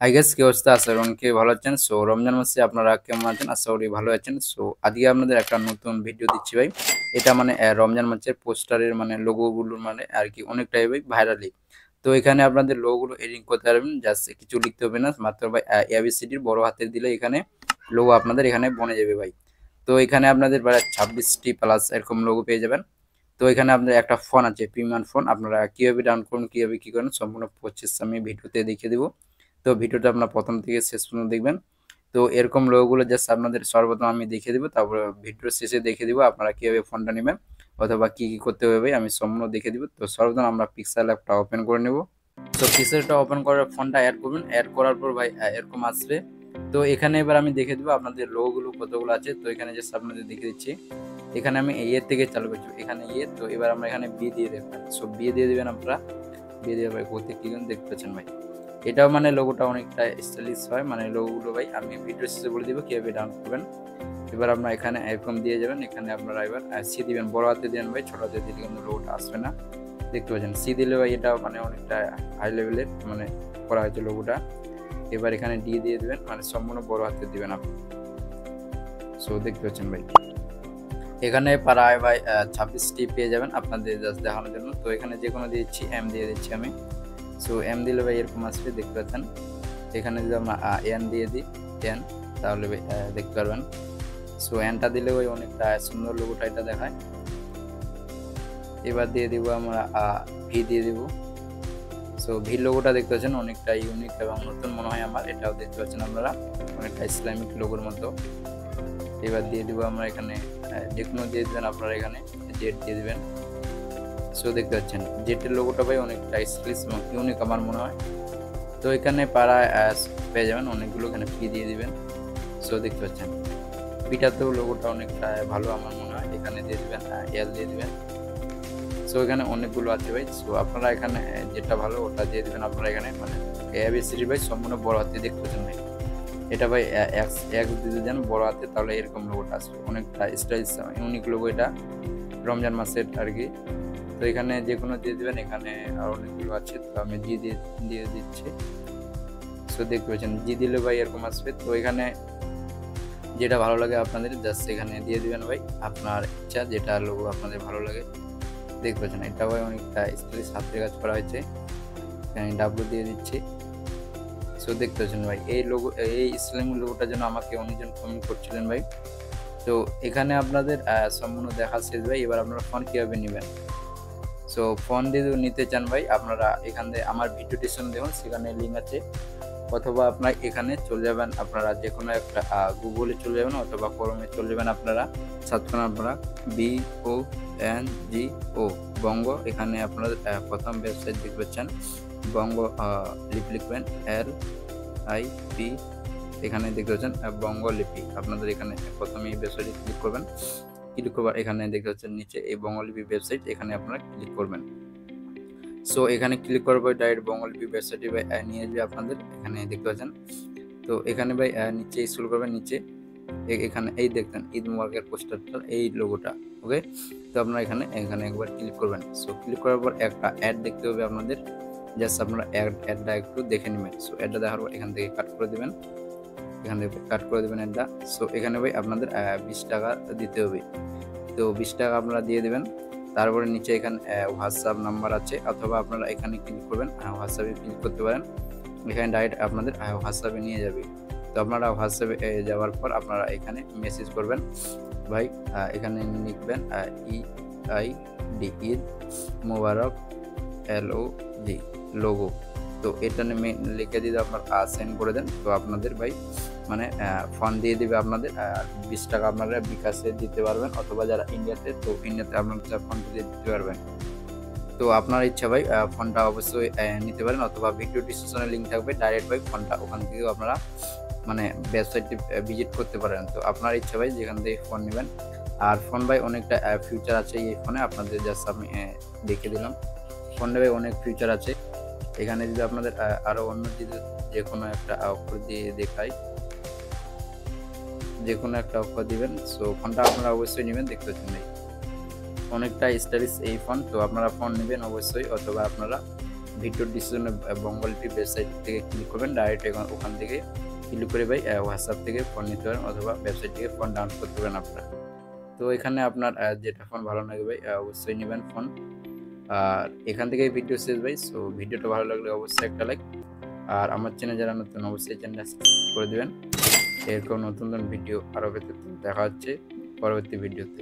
I guess কি অবস্থা আছে এবং কে ভালো আছেন। সো রমজান মাসে আপনারা কেমন আছেন? আশা করি ভালো আছেন। সো আজকে আপনাদের একটা নতুন ভিডিও দিচ্ছি ভাই। এটা মানে রমজান মাসের পোস্টারের মানে লোগোগুলো মানে আর কি অনেকটাই ভাই ভাইরালি। তো এখানে আপনাদের লোগোগুলো এডিট করতে পারবেন, জাস্ট কিছু লিখতে হবে না, মাত্র ভাই এবিসিডির বড় হাতের দিলে এখানে লোগো আপনাদের এখানে বনে যাবে ভাই। তো এখানে আপনাদের প্রায় 26টি প্লাস এরকম লোগো পেয়ে যাবেন। তো এখানে আপনার একটা ফোন আছে, প্রিমিয়াম ফোন, আপনারা কিভাবে ডাউনলোড করুন, কিভাবে কি করেন সম্পূর্ণ প্রসেস আমি ভিডিওতে দেখিয়ে দেবো। তো ভিডিওটা আপনার প্রথম থেকে শেষ পর্যন্ত দেখবেন। তো এরকম লোগোগুলো জাস্ট আপনাদের সর্বপ্রথম আমি দেখিয়ে দিব, তারপর ভিডিওর শেষে দেখিয়ে দিব আপনারা কিভাবে ফোনটা নেবেন অথবা কি কি করতে হবে আমি সম্পূর্ণ দেখিয়ে দিব। তো সর্বপ্রথম আমরা পিক্সেল অ্যাপটা ওপেন করে নেব। তো পিক্সেলটা ওপেন করার ফোনটা অ্যাড করবেন, অ্যাড করার পর ভাই এরকম আসবে। তো এখানে এবার আমি দেখে দিব আপনাদের লোগোগুলো কতগুলো আছে। তো এখানে জাস্ট আপনাদের দেখে দিচ্ছি। এখানে আমি এ থেকে চালু করছি, এখানে তো এবার আমরা এখানে বি দিয়ে দেবেন। সো বি দিয়ে দিবেন আপনারা। বি দিয়ে ভাই করতে কি দেখতে পাচ্ছেন ভাই, এটাও মানে লোগোটা অনেকটা স্টাইলিশ হয়, মানে লোগোগুলো ভাই আমি ভিডিও শেষে বলে দিব কিভাবে ডাউনলোড করবেন। এবার আপনারা এখানে এরকম দিয়ে যাবেন, এখানে আপনারা এবার সি দিবেন, বড় হাতে দিবেন ভাই, ছোট হাতে দিলে কিন্তু লোগোটা আসবে না। দেখতে পাচ্ছেন সি দিলে ভাই এটা মানে অনেকটা হাই লেভেলের মানে করা হয়েছে লোগোটা। এবার এখানে ডি দিয়ে দিবেন, মানে সম্পূর্ণ বড় হাতে দিবেন আপনি। সো দেখতে পাচ্ছেন ভাই এখানে প্রায় ভাই 26টি পেয়ে যাবেন আপনাদের জাস্ট দেখানোর জন্য। তো এখানে যে কোনো দিচ্ছি, এম দিয়ে দিচ্ছি আমি। সো এম দিলে ভাই এরকম আসবে, দেখতে পাচ্ছেন। এখানে যদি আমরা এন দিয়ে দিই, এন, তাহলে ভাই দেখতে পারবেন। সো এনটা দিলে ভাই অনেকটা সুন্দর লোগোটা এটা দেখায়। এবার দিয়ে দিব আমরা ভি দিয়ে দিব। সো ভি লোগোটা দেখতে পাচ্ছেন অনেকটা ইউনিক এবং নতুন মনে হয় আমার, এটাও দেখতে পাচ্ছেন আপনারা অনেকটা ইসলামিক লোগোর মতো। এবার দিয়ে দিব আমরা এখানে যে কোনো দিয়ে দেবেন আপনারা, এখানে জেড দিয়ে দিবেন। সো দেখতে পাচ্ছেন জেটের লোগোটা ভাই অনেকটা স্টাইলিশ এবং ইউনিক আমার মনে হয়। তো এখানে পাড়ায় পেয়ে যাবেন অনেকগুলো, এখানে পি দিয়ে দিবেন। সো দেখতে পাচ্ছেন পিটাতেও লোগোটা অনেকটা ভালো আমার মনে হয়, এখানে দিয়ে দিবেন এল দিয়ে দিবেন। সো এখানে অনেকগুলো আছে ভাই। সো আপনারা এখানে যেটা ভালো ওটা দিয়ে দিবেন আপনারা এখানে, মানে এবিসিডি ভাই সম্পূর্ণ বড় হাতে দেখতে পাচ্ছেন ভাই। এটা ভাই এক্স এক্স দিয়ে দেন বড় হাতে, তাহলে এরকম লোগোটা আসবে, অনেকটা স্টাইলিশ ইউনিক লোগো এটা রমজান মাসের আর কি। তো এখানে যে কোনো দিয়ে দিবেন, এখানে আর অনেকগুলো আছে, তো আমি জি দিয়ে দিচ্ছি। সো দেখতে পাচ্ছেন জি দিলে ভাই এরকম আসবে। তো এখানে যেটা ভালো লাগে আপনাদের জাস্ট এখানে দিয়ে দিবেন ভাই, আপনার ইচ্ছা যেটা লোগো আপনাদের ভালো লাগে। দেখতে পাচ্ছেন এটা ভাই অনেকটা স্টাইলিশ হাতের কাজ করা হয়েছে, এখানে ডাব্লু দিয়ে দিচ্ছি। সো দেখতে পাচ্ছেন ভাই এই লোগো, এই ইসলামিক লোগোটার জন্য আমাকে অনেকজন কমেন্ট করছিলেন ভাই। তো এখানে আপনাদের সম্পূর্ণ দেখা শেষ ভাই। এবার আপনারা ফোন কীভাবে নেবেন। সো ফোন যদি নিতে চান ভাই আপনারা এখান থেকে আমার ভিডিও ডিসক্রিপশন দেখুন, সেখানে লিঙ্ক আছে, অথবা আপনার এখানে চলে যাবেন, আপনারা যে কোনো একটা গুগলে চলে যাবেন অথবা ক্রোমে চলে যাবেন, আপনারা সার্চ করেন আপনারা BONGO বঙ্গ। এখানে আপনারা প্রথম ওয়েবসাইট দেখতে পাচ্ছেন বঙ্গ, লিখবেন LIP, এখানে দেখতে পাচ্ছেন বঙ্গ লিপি। আপনাদের এখানে প্রথমে এই ওয়েবসাইটে ক্লিক করবেন, ক্লিক করবার এখানে দেখতে পাচ্ছেন নিচে এই বঙ্গলিপি ওয়েবসাইট, এখানে আপনারা ক্লিক করবেন। সো এখানে ক্লিক করার পর ডাইরেক্ট বঙ্গলিপি ওয়েবসাইটে ভাই নিয়ে আসবে আপনাদের, এখানে দেখতে পাচ্ছেন। তো এখানে ভাই নিচে স্ক্রল করবেন, নিচে এখানে এই দেখতেন ঈদ মুবারকের পোস্টারটা, এই লোগোটা, ওকে। তো আপনারা এখানে এখানে একবার ক্লিক করবেন। সো ক্লিক করার পর একটা অ্যাড দেখতে হবে আপনাদের, জাস্ট আপনারা অ্যাডটা একটু দেখে নেবেন। সো অ্যাডটা দেখার পর এখান থেকে কাট করে দেবেন, এখান থেকে কাট করে দেবেন অ্যাডটা। সো এখানে ভাই আপনাদের 20 টাকা দিতে হবে। তো 20 টাকা আপনারা দিয়ে দেবেন। তারপরে নিচে এখানে হোয়াটসঅ্যাপ নাম্বার আছে, অথবা আপনারা এখানে ক্লিক করবেন, হোয়াটসঅ্যাপে ক্লিক করতে পারেন, এখানে ডাইরেক্ট আপনাদের হোয়াটসঅ্যাপে নিয়ে যাবে। তো আপনারা হোয়াটসঅ্যাপে যাওয়ার পর আপনারা এখানে মেসেজ করবেন ভাই, এখানে লিখবেন ঈদ মোবারক LOG লোগো। তো এটা লিখে দিয়ে আপনার সেন্ড করে দেন। তো আপনাদের ভাই মানে ফোন দিয়ে দিবে আপনাদের, 20 টাকা আপনারা বিকাশে দিতে পারবেন, অথবা যারা ইন্ডিয়াতে, তো ইন্ডিয়াতে আপনারা ফোন দিয়ে দিতে পারবেন। তো আপনার ইচ্ছা ভাই ফোনটা অবশ্যই নিতে পারেন, অথবা ভিডিও ডিসক্রিপশনে লিঙ্ক থাকবে, ডাইরেক্ট ভাই ফোনটা ওখান থেকেও আপনারা মানে ওয়েবসাইটটি ভিজিট করতে পারেন। তো আপনার ইচ্ছা ভাই যেখান থেকে ফোন নেবেন। আর ফোন ভাই অনেকটা ফিউচার আছে এই ফোনে, আপনাদের জাস্ট আমি দেখে দিলাম। ফোনটা ভাই অনেক ফিউচার আছে, এখানে যদি আপনাদের আরও অন্য যদি যে কোনো একটা অফার দিয়ে দেখাই, যে কোনো একটা অফার দিবেন। সো ফোনটা আপনারা অবশ্যই নেবেন, দেখতে পাচ্ছেন ভাই অনেকটা স্টাইলিশ এই ফোন। তো আপনারা ফোন নেবেন অবশ্যই, অথবা আপনারা ভিডিও ডিসক্রিপশনে বঙ্গলটির ওয়েবসাইট থেকে ক্লিক করবেন, ডাইরেক্ট ওখান থেকে ক্লিক করে ভাই হোয়াটসঅ্যাপ থেকে ফোন নিতে পারেন অথবা ওয়েবসাইট থেকে ফোন ডাউনলোড করতে পারেন আপনারা। তো এখানে আপনার যেটা ফোন ভালো লাগে ভাই অবশ্যই নেবেন ফোন। আর এখান থেকে ভিডিও শেষ ভাই। সো ভিডিওটা ভালো লাগলে অবশ্যই একটা লাইক, আর আমার চ্যানেল যারা নতুন অবশ্যই চ্যানেলটা সাবস্ক্রাইব করে দেবেন। এরকম নতুন নতুন ভিডিও আরও পেতে দেখা হচ্ছে পরবর্তী ভিডিওতে।